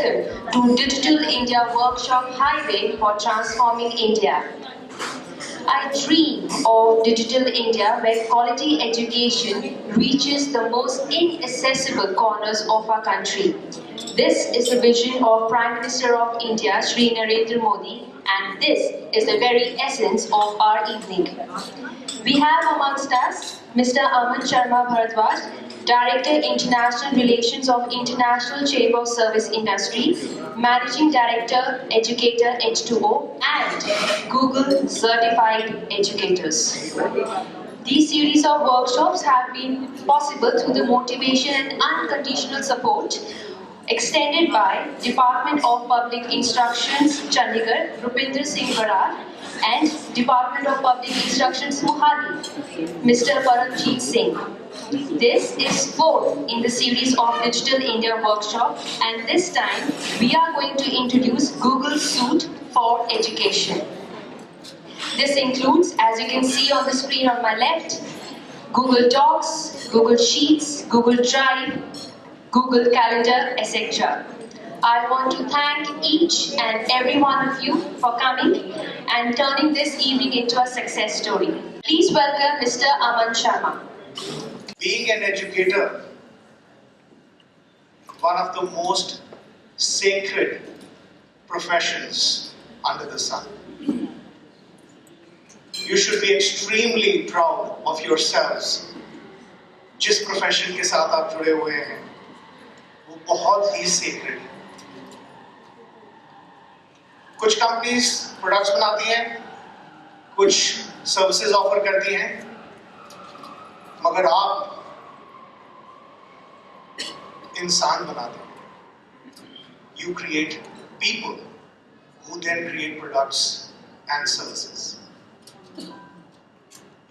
welcome to Digital India Workshop Highway for Transforming India. I dream of Digital India where quality education reaches the most inaccessible corners of our country. This is the vision of Prime Minister of India, Shri Narendra Modi, and this is the very essence of our evening. We have amongst us Mr. Aman Sharma Bharadwaj, Director International Relations of International Chamber of Service Industry, Managing Director Educator H2O, and Google Certified Educators. These series of workshops have been possible through the motivation and unconditional support extended by Department of Public Instructions, Chandigarh, Rupinder Singh Barar, and Department of Public Instructions, Mohali, Mr. Paramjeet Singh. This is fourth in the series of Digital India Workshop, and this time we are going to introduce Google Suite for Education. This includes, as you can see on the screen on my left, Google Docs, Google Sheets, Google Drive, Google Calendar, etc. I want to thank each and every one of you for coming and turning this evening into a success story. Please welcome Mr. Aman Sharma. Being an educator, one of the most sacred professions under the sun. You should be extremely proud of yourselves. जिस profession के साथ आप जुड़े हुए हैं, वो बहुत ही sacred है. कुछ कंपनीज प्रोडक्ट्स बनाती हैं, कुछ सर्विसेज ऑफर करती हैं, मगर आप इंसान बनाते हैं. You create people who then create products and services.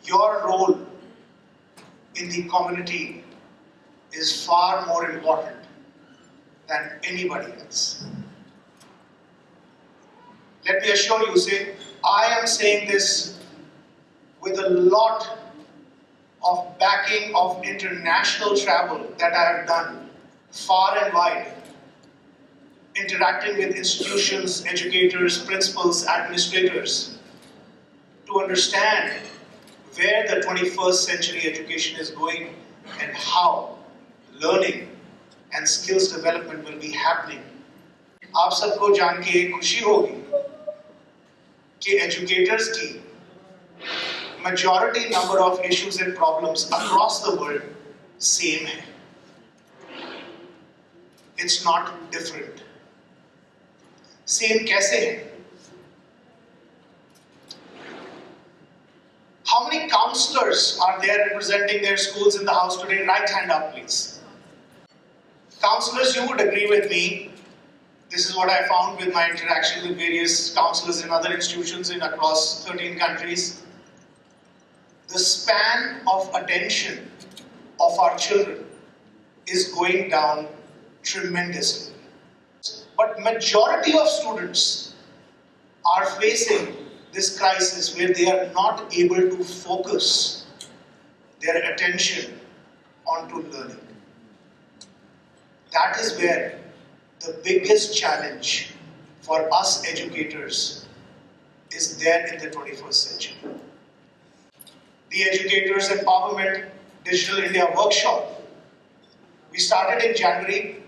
Your role in the community is far more important than anybody else. Let me assure you, I am saying this with a lot of backing of international travel that I have done far and wide, interacting with institutions, educators, principals, administrators, to understand where the 21st century education is going and how learning and skills development will be happening. आप सबको जान के खुशी होगी कि educators की majority number of issues and problems across the world same है. It's not different. Same कैसे है? How many counselors are there representing their schools in the house today? Right hand up, please. Counselors, you would agree with me. This is what I found with my interaction with various counselors in other institutions in across 13 countries. The span of attention of our children is going down tremendously. But majority of students are facing this crisis where they are not able to focus their attention onto learning. That is where the biggest challenge for us educators is there in the 21st century. The Educators Empowerment Digital India Workshop, we started in January.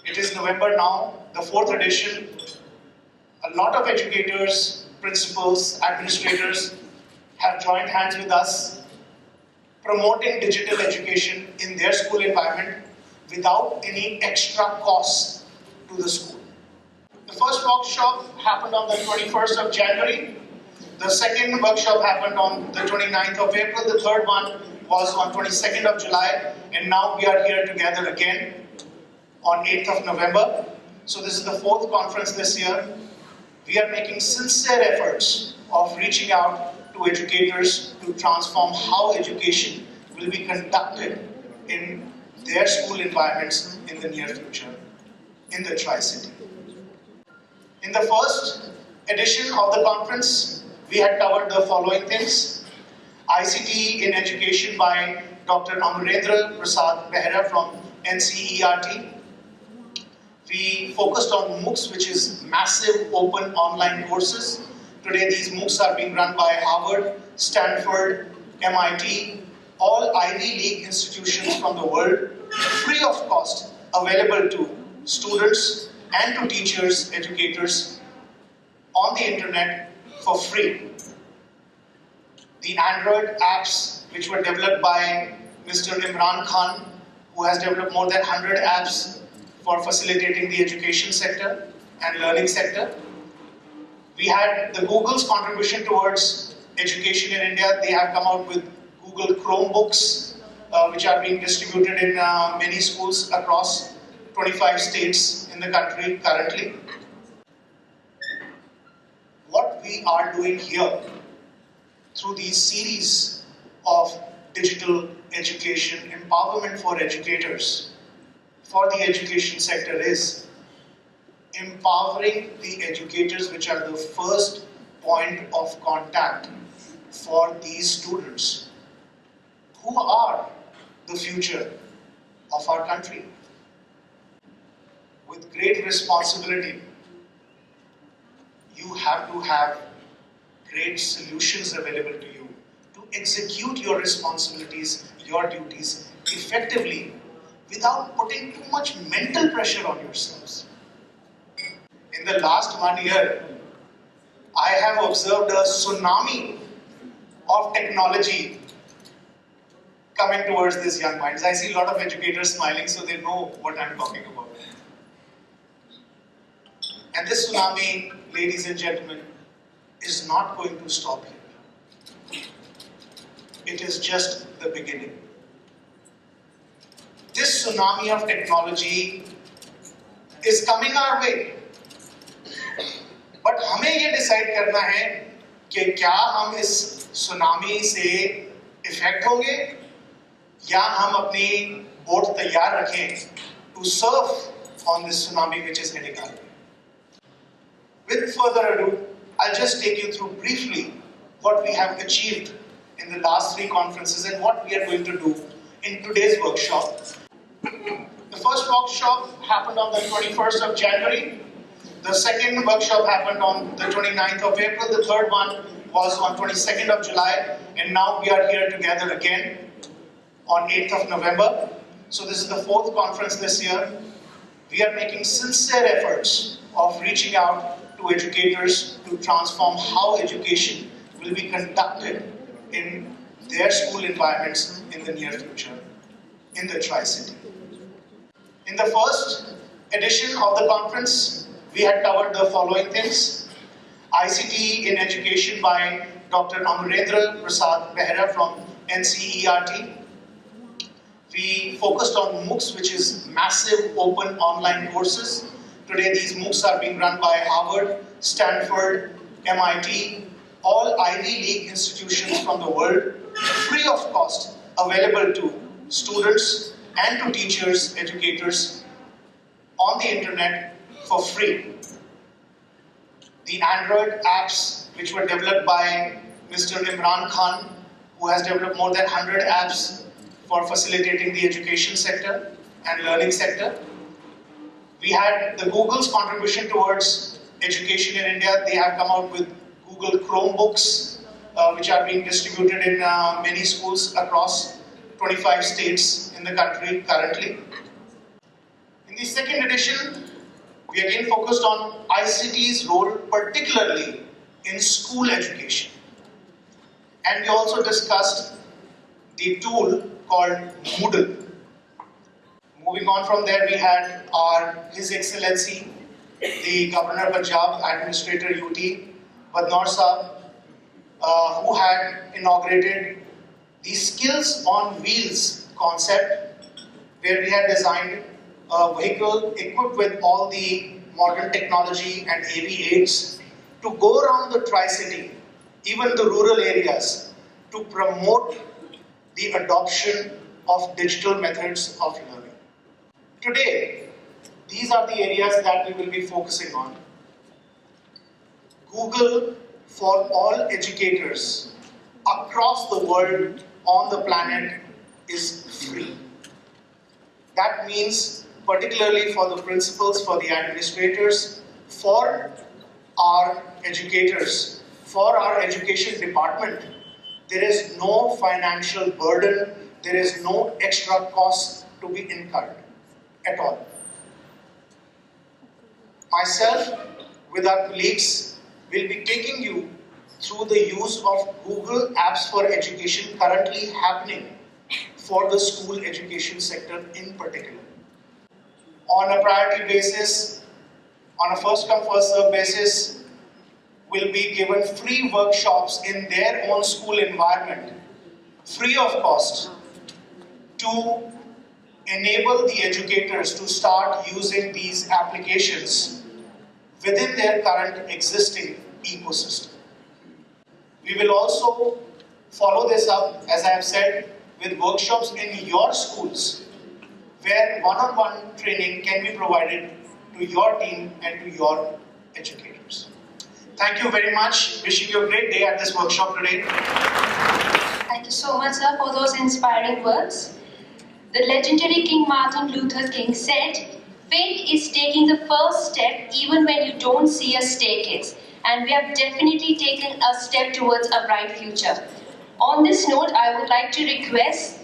It is November now, the 4th edition. A lot of educators, principals, administrators have joined hands with us, promoting digital education in their school environment without any extra cost to the school. The first workshop happened on the 21st of January. The second workshop happened on the 29th of April. The third one was on 22nd of July. And now we are here together again on 8th of November. So this is the fourth conference this year. We are making sincere efforts of reaching out to educators to transform how education will be conducted in their school environments in the near future, in the Tricity. In the first edition of the conference, we had covered the following things. ICT in Education by Dr. Amarendra Prasad Behra from NCERT. We We focused on MOOCs, which is massive open online courses. Today these MOOCs are being run by Harvard, Stanford, MIT, all Ivy League institutions from the world, free of cost, available to students and to teachers, educators on the internet for free. The Android apps, which were developed by Mr. Imran Khan, who has developed more than 100 apps for facilitating the education sector and learning sector. We had the Google's contribution towards education in India. They have come out with Google Chromebooks, which are being distributed in many schools across 25 states in the country currently. What we are doing here through these series of digital education empowerment for educators, for the education sector, is empowering the educators, which are the first point of contact for these students who are the future of our country. With great responsibility, you have to have great solutions available to you to execute your responsibilities, your duties effectively without putting too much mental pressure on yourselves. In the last 1 year, I have observed a tsunami of technology coming towards these young minds. I see a lot of educators smiling, so they know what I'm talking about. And this tsunami, ladies and gentlemen, is not going to stop here. It is just the beginning. This tsunami of technology is coming our way. But हमें ये decide करना है कि क्या हम इस tsunami से affect होंगे या हम अपनी boat तैयार रखें to surf on this tsunami which is heading our way. With further ado, I'll just take you through briefly what we have achieved in the last 3 conferences and what we are going to do in today's workshop. The first workshop happened on the 21st of January. The second workshop happened on the 29th of April. The third one was on 22nd of July. And now we are here together again on 8th of November. So this is the 4th conference this year. We are making sincere efforts of reaching out to educators to transform how education will be conducted in their school environments in the near future in the Tricity. In the first edition of the conference, we had covered the following things: ICT in education by Dr. Amarendra Prasad Behra from NCERT. We focused on MOOCs, which is massive open online courses. Today these MOOCs are being run by Harvard, Stanford, MIT, all Ivy League institutions from the world, free of cost, available to students and to teachers, educators on the internet for free. The Android apps, which were developed by Mr. Imran Khan, who has developed more than 100 apps for facilitating the education sector and learning sector. We had the Google's contribution towards education in India. They have come out with Google Chromebooks, which are being distributed in many schools across 25 states in the country currently. In the second edition, we again focused on ICT's role, particularly in school education. And we also discussed the tool called Moodle. Moving on from there, we had His Excellency, the Governor Punjab, Administrator UT, Badnaur Saab, who had inaugurated the Skills on Wheels concept, where we had designed a vehicle equipped with all the modern technology and AV aids to go around the Tricity, even the rural areas, to promote the adoption of digital methods of learning. Today, these are the areas that we will be focusing on. Google for all educators across the world on the planet is free. That means particularly for the principals, for the administrators, for our educators, for our education department. There is no financial burden, there is no extra cost to be incurred at all. Myself, with our colleagues, will be taking you through the use of Google Apps for Education currently happening for the school education sector in particular. On a priority basis, on a first come first serve basis, will be given free workshops in their own school environment, free of cost, to enable the educators to start using these applications within their current existing ecosystem. We will also follow this up, as I have said, with workshops in your schools, where one-on-one training can be provided to your team and to your educators. Thank you very much. Wishing you a great day at this workshop today. Thank you so much, sir, for those inspiring words. The legendary King Martin Luther King said, "Faith is taking the first step even when you don't see a staircase." And we have definitely taken a step towards a bright future. On this note, I would like to request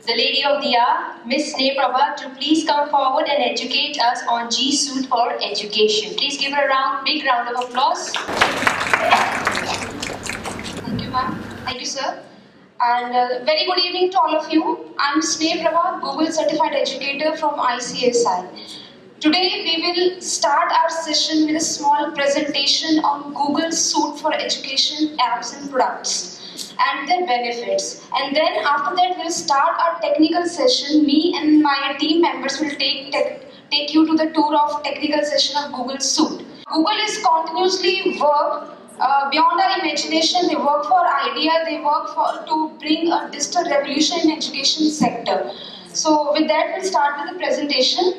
the Lady of the Hour, Miss Neprabha, to please come forward and educate us on G Suite for Education. Please give her a big round of applause. Thank you, ma'am. Thank you, sir. And very good evening to all of you. I'm Miss Neprabha, Google Certified Educator from ICSI. Today we will start our session with a small presentation on Google Suite for Education apps and products and their benefits. And then after that we'll start our technical session. Me and my team members will take you to the tour of technical session of Google Suite. Google is continuously work beyond our imagination. They work for idea. They work to bring a digital revolution in education sector. So with that we'll start with the presentation.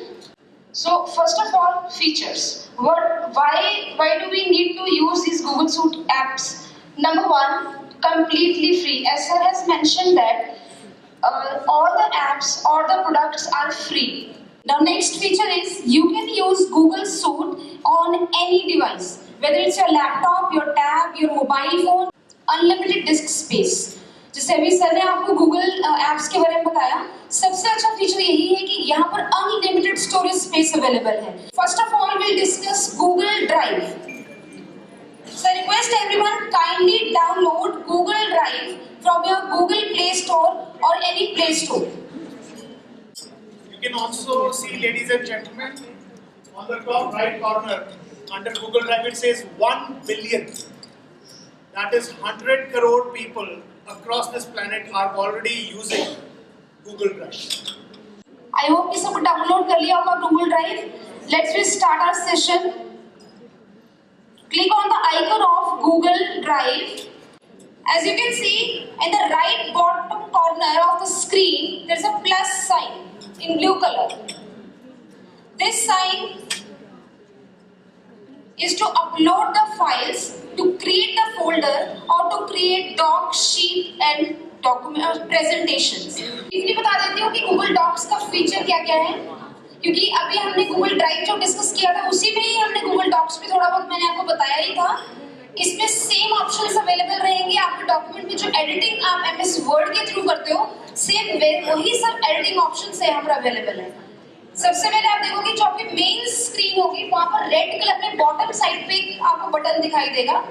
So first of all, features. Why do we need to use these Google Suite apps? Number one, completely free. As sir has mentioned that all the apps or the products are free. The next feature is you can use Google Suite on any device, whether it's your laptop, your tab, your mobile phone. Unlimited disk space. जैसे अभी sir ने आपको Google apps के बारे में बताया, सबसे अच्छा फीचर यही है कि यहाँ पर अनलिमिटेड स्टोरेज स्पेस अवेलेबल है. First of all we'll discuss Google Drive. So I request everyone kindly download Google Drive from your Google Play Store or any Play Store. You can also see, ladies and gentlemen, on the top right corner under Google Drive it says 1 billion. That is 100 crore people across this planet are already using Google Drive. I hope you सब download कर लिया होगा Google Drive. Let's start our session. Click on the icon of Google Drive. As you can see, in the right bottom corner of the screen, there is a plus sign in blue color. This sign is to upload the files, to create the folder, or to create doc, sheet and document presentations. इसलिए बता देती हूँ कि Google Docs का feature क्या-क्या है, क्योंकि अभी हमने Google Drive जो डिस्कस किया था उसी में ही हमने Google Docs पे थोड़ा बहुत मैंने आपको बताया ही था. इसमें सेम ऑप्शंस अवेलेबल रहेंगे. आपके डॉक्यूमेंट में जो एडिटिंग आप MS Word के थ्रू करते हो, सेम वही सब एडिटिंग ऑप्शंस यहाँ पर अवेलेबल है. सबसे पहले आप देखोगे जो आपकी मेन स्क्रीन होगी वहां पर रेड कलर में बॉटम साइड पे आपको बटन दिखाई देगा.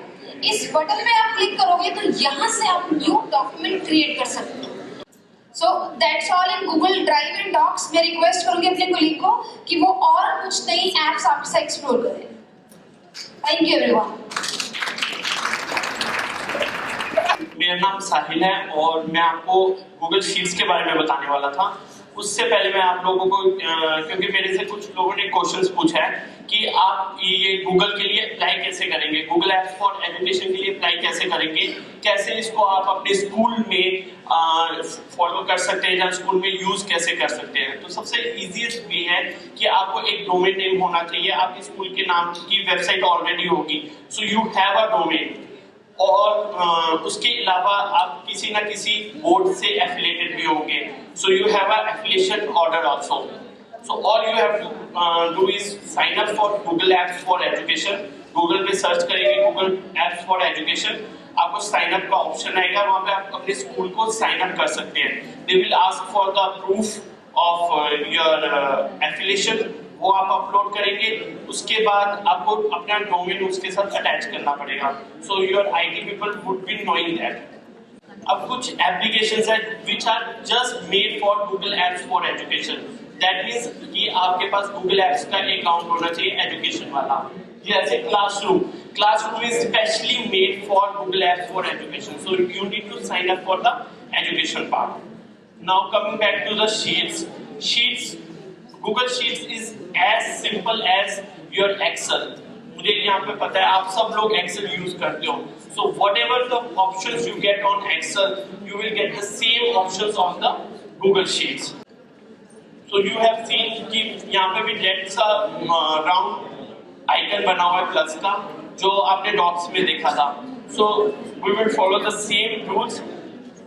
इस बटन में आप क्लिक करोगे तो यहाँ से आप न्यू डॉक्यूमेंट क्रिएट कर सकते हो. So that's all in Google Drive and Docs. मैं रिक्वेस्ट करूंगी अपने कोलीग को कि वो और कुछ नई एप्स आपके साथ एक्सप्लोर करें. Thank you everyone. मेरा नाम साहिल है और मैं आपको गूगल शीट्स के बारे में बताने वाला था. उससे पहले मैं आप लोगों को क्योंकि मेरे से कुछ लोगों ने क्वेश्चंस पूछा है कि आप ये गूगल के लिए अप्लाई कैसे करेंगे, गूगल एप्स फॉर एजुकेशन के लिए अप्लाई कैसे करेंगे, कैसे इसको आप अपने स्कूल में फॉलो कर सकते हैं या स्कूल में यूज कैसे कर सकते हैं. तो सबसे इजीएस्ट वे है कि आपको एक डोमेन नेम होना चाहिए. आपके स्कूल के नाम की वेबसाइट ऑलरेडी होगी, so you have a domain. और उसके अलावा आप किसी ना किसी बोर्ड से एफिलिएटेड भी होंगे, so you have a affiliation order also. So all you have to do is sign up for Google Apps for Education. Google पे सर्च करेंगे Google Apps for Education, आपको साइन अप का option आएगा, वहाँ पे आप अपने स्कूल को साइन अप कर सकते हैं. They will ask for the proof of your affiliation, वो आप अपलोड करेंगे. उसके बाद आपको अपना डोमेन उसके साथ अटैच करना पड़ेगा. So your IT people would be knowing that. अब कुछ एप्लीकेशंस हैं which are just made for Google Apps for Education. That means कि आपके पास Google Apps का अकाउंट होना चाहिए एजुकेशन वाला. जैसे Classroom is specially made for Google Apps for Education. So you need to sign up for the education part. Now coming back to the sheets, Google Sheets is as simple as your Excel. मुझे यहाँ पे पता है आप सब लोग Excel use करते हो. So whatever the options you get on Excel, you will get the same options on the Google Sheets. So you have seen कि यहाँ पे भी रेड सा राउंड आइकन बना हुआ है प्लस का, जो आपने डॉक्स में देखा था. So we will follow the same rules.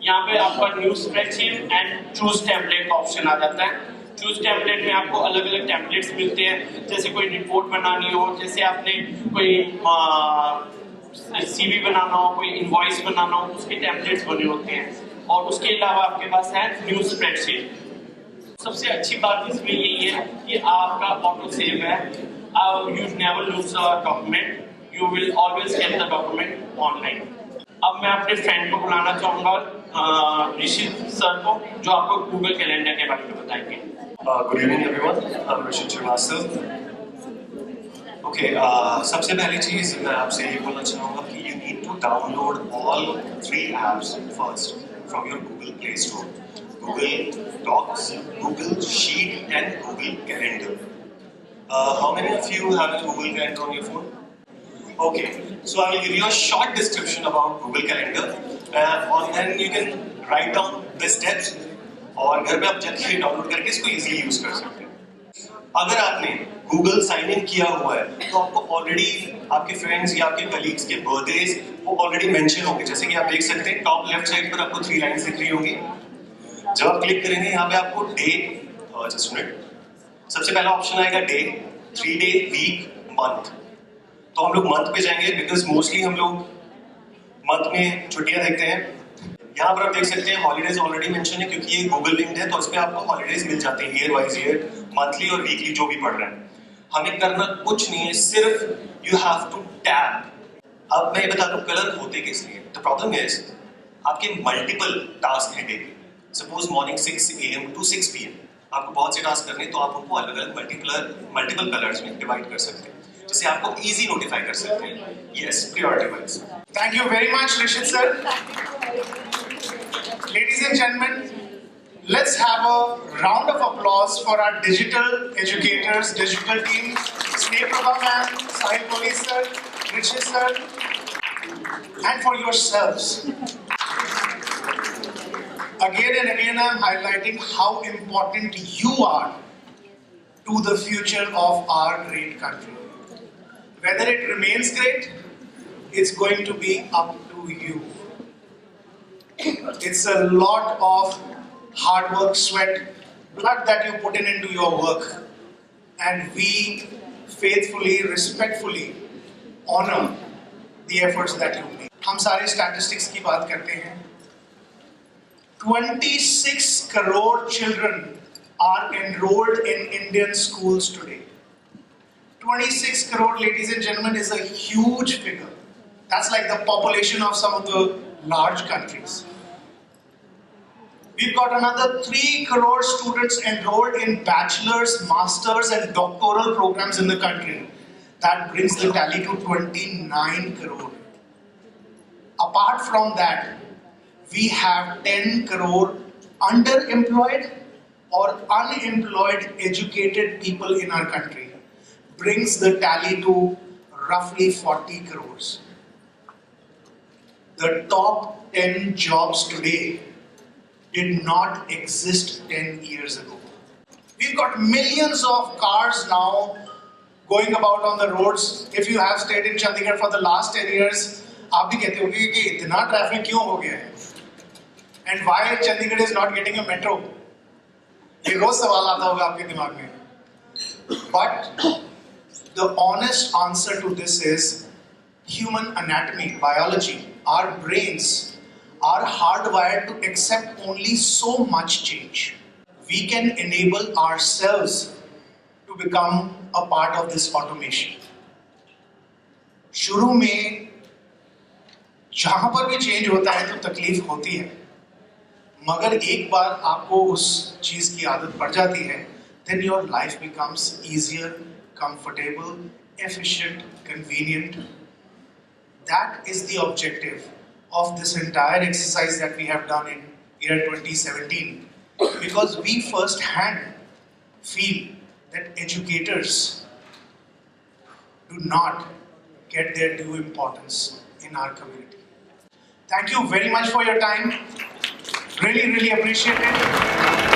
यहाँ पे आपका new spreadsheet and choose template का ऑप्शन आ जाता है. चूज टेम्पलेट में आपको अलग अलग टेम्पलेट्स मिलते हैं, जैसे कोई रिपोर्ट बनानी हो, जैसे आपने कोई सीवी बनाना हो, कोई इनवॉइस बनाना हो, उसके टेम्पलेट्स बने होते हैं. और उसके अलावा आपके पास है न्यू स्प्रेडशीट. सबसे अच्छी बात इसमें यही है कि आपका ऑटो सेव है. You never lose a document, you will always get the document online. अब मैं अपने फ्रेंड को बुलाना चाहूँगा ऋषि सर को, जो आपको गूगल कैलेंडर के बारे में बताएंगे. Good evening everyone, I'm Rishit Srivastava. Okay, सबसे पहली चीज़ मैं आपसे ये बोलना चाहूँगा कि you need to download all 3 apps first from your Google Play Store. Google Docs, Google Sheet and Google Calendar. How many of you have a Google Calendar on your phone? Okay, so I will give you a short description about Google Calendar and then you can write down the steps और घर पे आप जाके download करके इसको easily use कर सकते हैं. अगर आपने गूगल साइन इन किया हुआ है तो आपको ऑलरेडी आपके फ्रेंड्स या आपके कलीग्स के बर्थडेज वो ऑलरेडी मेंशन होंगे. जैसे कि आप देख सकते हैं टॉप लेफ्ट साइड पर आपको 3 लाइन्स दिख रही होंगी. जब आप क्लिक करेंगे यहाँ पे आपको डे, जस्ट मिनट, सबसे पहला ऑप्शन आएगा डे, 3 डे, वीक, मंथ. तो हम लोग मंथ पे जाएंगे बिकॉज मोस्टली हम लोग मंथ में छुट्टियां देखते हैं. यहाँ पर आप देख सकते हैं हॉलीडेज ऑलरेडी मेंशन है क्योंकि ये गूगल लिंक्ड है, तो इस पे आपको हॉलीडेज मिल जाते हैं ईयर वाइज ईयर, मंथली और वीकली जो भी पढ़ रहे हैं. हमें करना कुछ नहीं है, सिर्फ यू हैव टू टैप. अब मैं ये बता दूं कलर होते किस लिए. द प्रॉब्लम इज आपके मल्टीपल टास्क हैं daily. Suppose morning 6 AM to 6 PM आपको बहुत से टास्क करने, तो आप उनको अलग अलग मल्टीपल कलर्स में डिवाइड कर सकते हैं, जिससे आपको इजी नोटिफाई कर सकते हैं. Yes, priority wise. Thank you very much, Rishit sir. Ladies and gentlemen, let's have a round of applause for our digital educators, digital team, Sneh Prabha ma'am, Sahil Police sir, Rishit sir, and for yourselves. Again and again I am highlighting how important you are to the future of our great country. Whether it remains great, it's going to be up to you. It's a lot of hard work, sweat, blood that you put into your work, and we faithfully, respectfully honor the efforts that you make. हम सारे statistics की बात करते हैं. 26 crore children are enrolled in Indian schools today. 26 crore, ladies and gentlemen, is a huge figure. That's like the population of some of the large countries. We've got another 3 crore students enrolled in bachelor's, master's and doctoral programs in the country. That brings the tally to 29 crore. Apart from that, we have 10 crore underemployed or unemployed educated people in our country. Brings the tally to roughly 40 crores. The top 10 jobs today did not exist 10 years ago. We've got millions of cars now going about on the roads. If you have stayed in Chandigarh for the last 10 years, आप भी कहते होंगे कि इतना traffic क्यों हो गया है? And why Chandigarh is not getting a metro? ये रोज सवाल आता होगा आपके दिमाग में. But the honest answer to this is human anatomy, biology. Our brains are hardwired to accept only so much change. We can enable ourselves to become a part of this automation. शुरू में जहां पर भी change होता है तो तकलीफ होती है, मगर एक बार आपको उस चीज की आदत पड़ जाती है, then your life becomes easier, comfortable, efficient, convenient. That is the objective of this entire exercise that we have done in year 2017, because we first hand feel that educators do not get their due importance in our community. Thank you very much for your time. Really, really appreciate it.